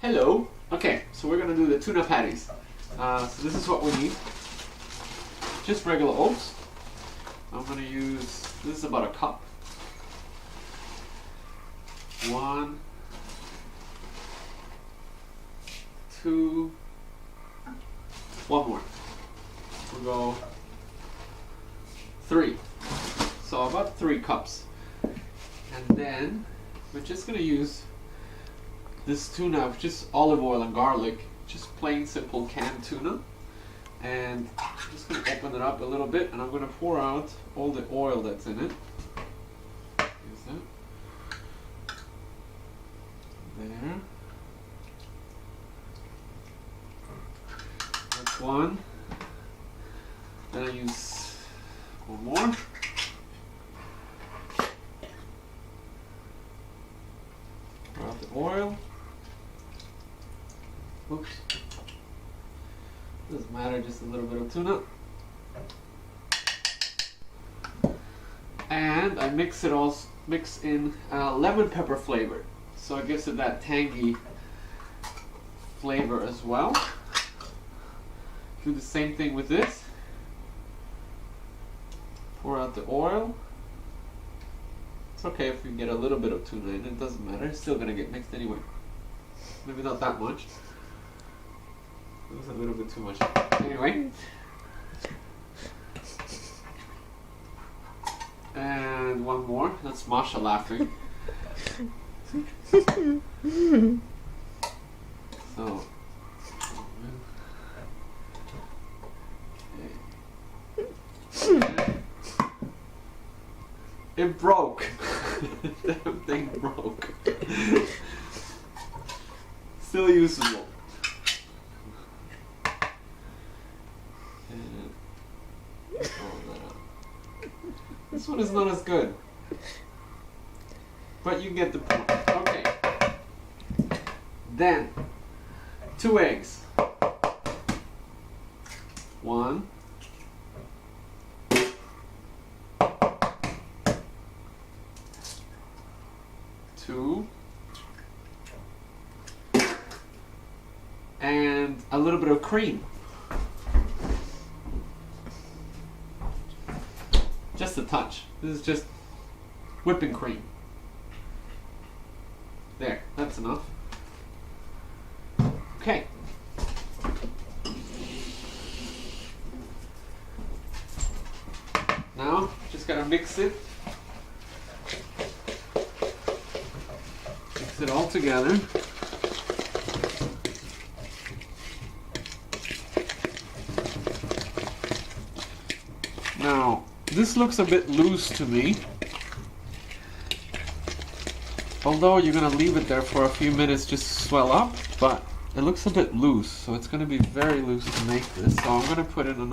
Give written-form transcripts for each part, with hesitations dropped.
Hello. Okay, so we're gonna do the tuna patties. So this is what we need. Just regular oats. I'm gonna use, this is about a cup. One, two, one more. We'll go three. So about 3 cups. And then we're just gonna use this tuna with just olive oil and garlic, just plain simple canned tuna. And I'm just gonna open it up a little bit and I'm gonna pour out all the oil that's in it. Use that. There. That's one. Then I use one more. Pour out the oil. Oops. Doesn't matter, just a little bit of tuna. And I mix in lemon pepper flavor. So it gives it that tangy flavor as well. Do the same thing with this. Pour out the oil. It's okay if you get a little bit of tuna in, it doesn't matter. It's still gonna get mixed anyway. Maybe not that much. It was a little bit too much. Anyway. And one more. That's Masha laughing. So. Okay. It broke. The damn thing broke. Still usable. This one is not as good, but you get the point. Okay. Then 2 eggs. 1, 2, and a little bit of cream. Just a touch. This is just whipping cream. There, that's enough. Okay. Now, just gotta mix it. Mix it all together. Now, this looks a bit loose to me. Although you're gonna leave it there for a few minutes just to swell up, but it looks a bit loose, so it's gonna be very loose to make this. So I'm gonna put in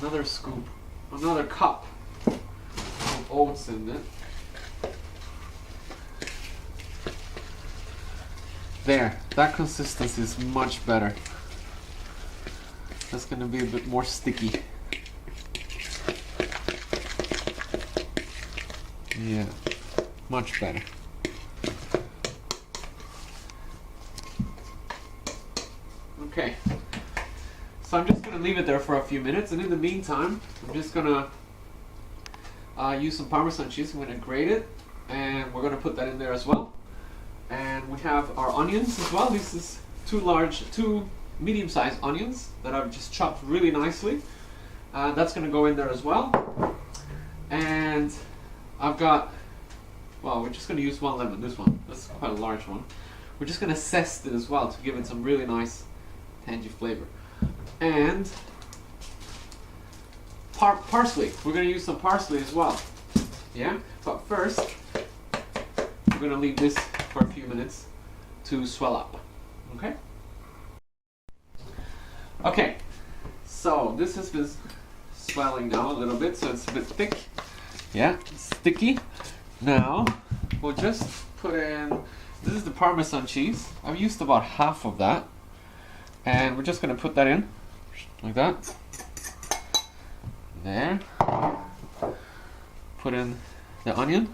another scoop, another cup of oats in it. There, that consistency is much better. That's gonna be a bit more sticky. Yeah, much better. Okay, so I'm just going to leave it there for a few minutes, and in the meantime, I'm just going to use some parmesan cheese. I'm going to grate it, and we're going to put that in there as well. And we have our onions as well. This is 2 medium-sized onions that I've just chopped really nicely. That's going to go in there as well. And I've got, well, we're just going to use 1 lemon, this one. That's quite a large one. We're just going to zest it as well to give it some really nice tangy flavor. And parsley. We're going to use some parsley as well. Yeah? But first, we're going to leave this for a few minutes to swell up. Okay? Okay. So this has been swelling now a little bit, so it's a bit thick. Yeah, it's sticky. Now, we'll just put in, this is the parmesan cheese. I've used about half of that. And we're just going to put that in, like that. There. Put in the onion.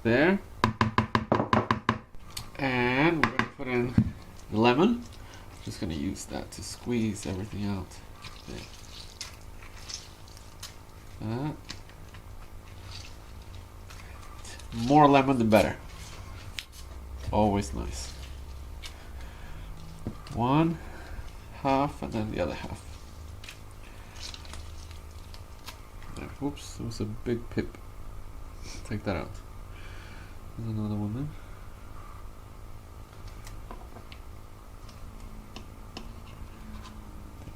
there. And we're going to put in the lemon. Just going to use that to squeeze everything out. There. That. More lemon the better. Always nice. One half and then the other half. There. Oops, there was a big pip. Take that out. There's another one there.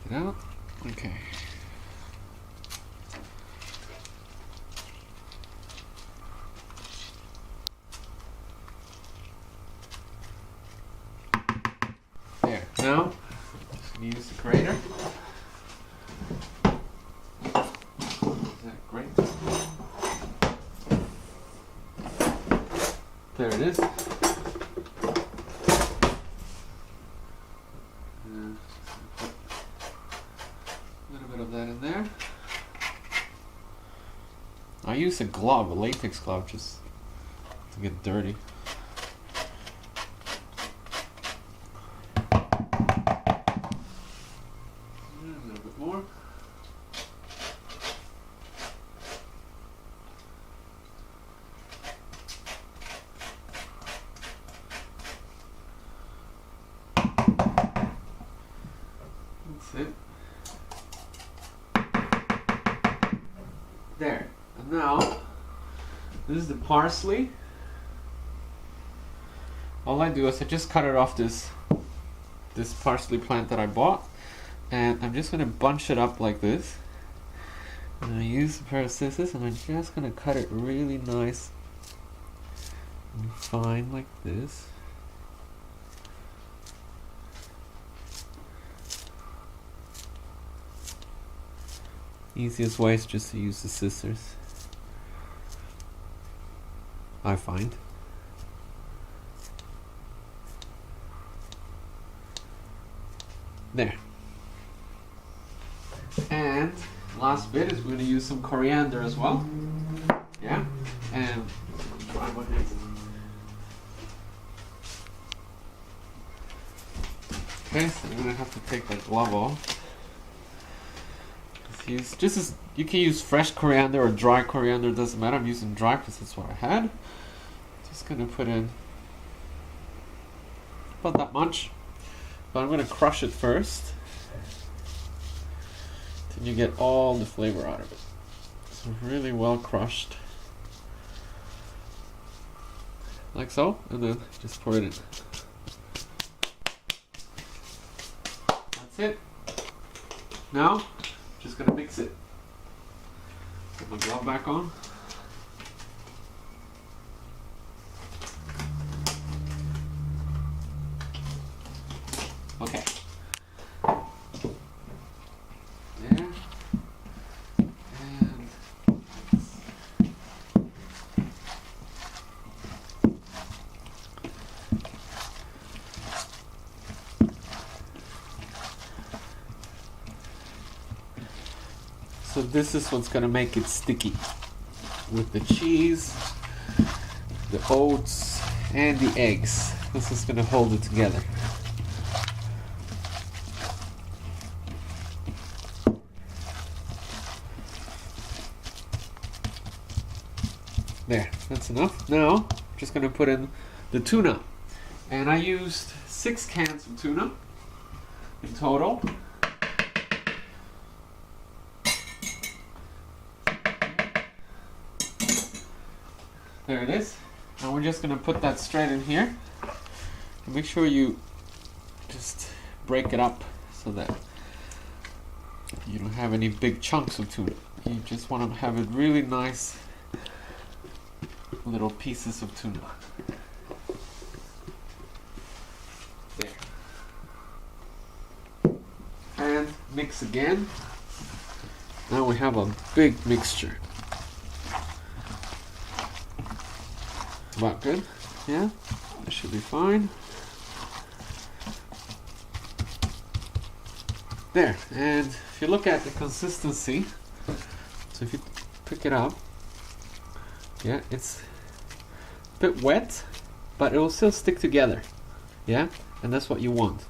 Take it out. Okay. There. Now, just gonna use the grater. Is that great? There it is. That in there. I use a glove, a latex glove, just to get dirty. A little bit more. That's it. There. And now, this is the parsley. All I do is I just cut it off this parsley plant that I bought, and I'm just gonna bunch it up like this. And I use a pair of scissors, and I'm just gonna cut it really nice and fine like this. Easiest way is just to use the scissors, I find. There. And last bit is we're going to use some coriander as well. Yeah. And try my hands. Okay, so I'm going to have to take that glove off. Use just as you can use fresh coriander or dry coriander, doesn't matter. I'm using dry because that's what I had. Just gonna put in about that much, but I'm gonna crush it first. Then you get all the flavor out of it. So really well crushed, like so, and then just pour it in. That's it. Now. Just gonna mix it. Put my glove back on. Okay. There. And so this is what's gonna make it sticky. With the cheese, the oats, and the eggs. This is gonna hold it together. There, that's enough. Now, I'm just gonna put in the tuna. And I used 6 cans of tuna in total. There it is. And we're just gonna put that straight in here. And make sure you just break it up so that you don't have any big chunks of tuna. You just want to have it really nice little pieces of tuna. There. And mix again. Now we have a big mixture. About good? Yeah? That should be fine. There. And if you look at the consistency, so if you pick it up, yeah, it's bit wet, but it will still stick together. Yeah, and that's what you want.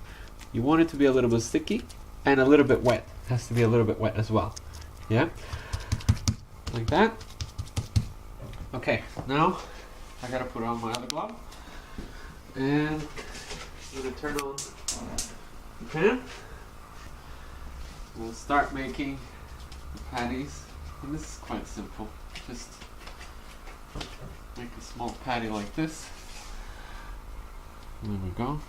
You want it to be a little bit sticky and a little bit wet. It has to be a little bit wet as well. Yeah, like that. Okay, now I gotta put on my other glove, and I'm gonna turn on the pan. We'll start making the patties, and this is quite simple. Just make a small patty like this. There we go.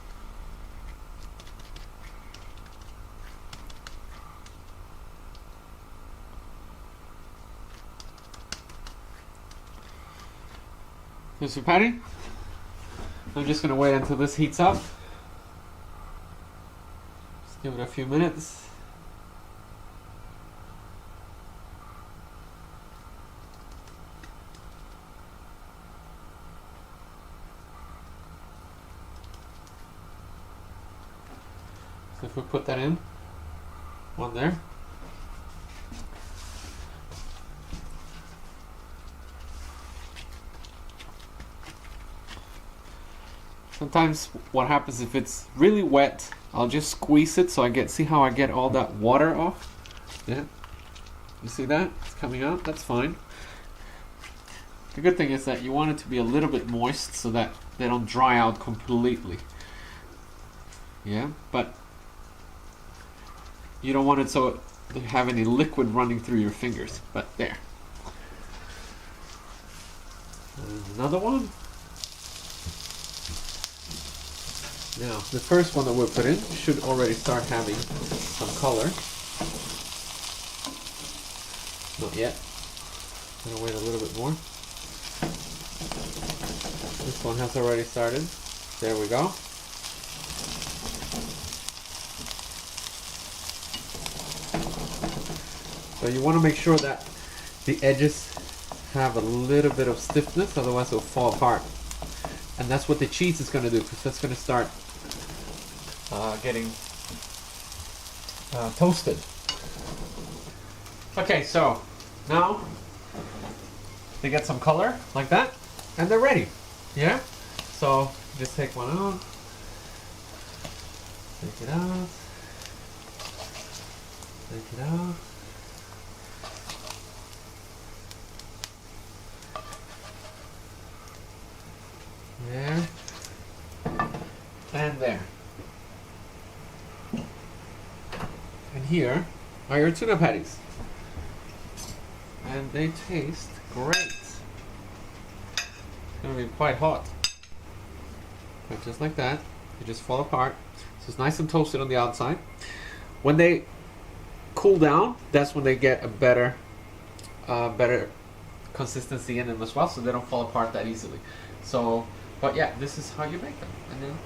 Here's your patty. I'm just gonna wait until this heats up. Just give it a few minutes. So if we put that in, one there. Sometimes what happens if it's really wet, I'll just squeeze it so I see how I get all that water off. Yeah, you see that? It's coming out, that's fine. The good thing is that you want it to be a little bit moist so that they don't dry out completely. Yeah, but you don't want it so to have any liquid running through your fingers, but there. And another one. Now, the first one that we'll put in should already start having some color. Not yet. I'm gonna wait a little bit more. This one has already started. There we go. So you want to make sure that the edges have a little bit of stiffness, otherwise it'll fall apart. And that's what the cheese is going to do, because that's going to start getting toasted. Okay, so now they get some color like that, and they're ready. Yeah? So just take one out, take it out, take it out. There and there. And here are your tuna patties. And they taste great. It's going to be quite hot. But just like that, they just fall apart. So it's nice and toasted on the outside. When they cool down, that's when they get a better consistency in them as well, so they don't fall apart that easily. So, but yeah, this is how you make them. And then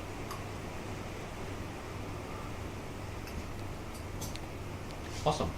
awesome.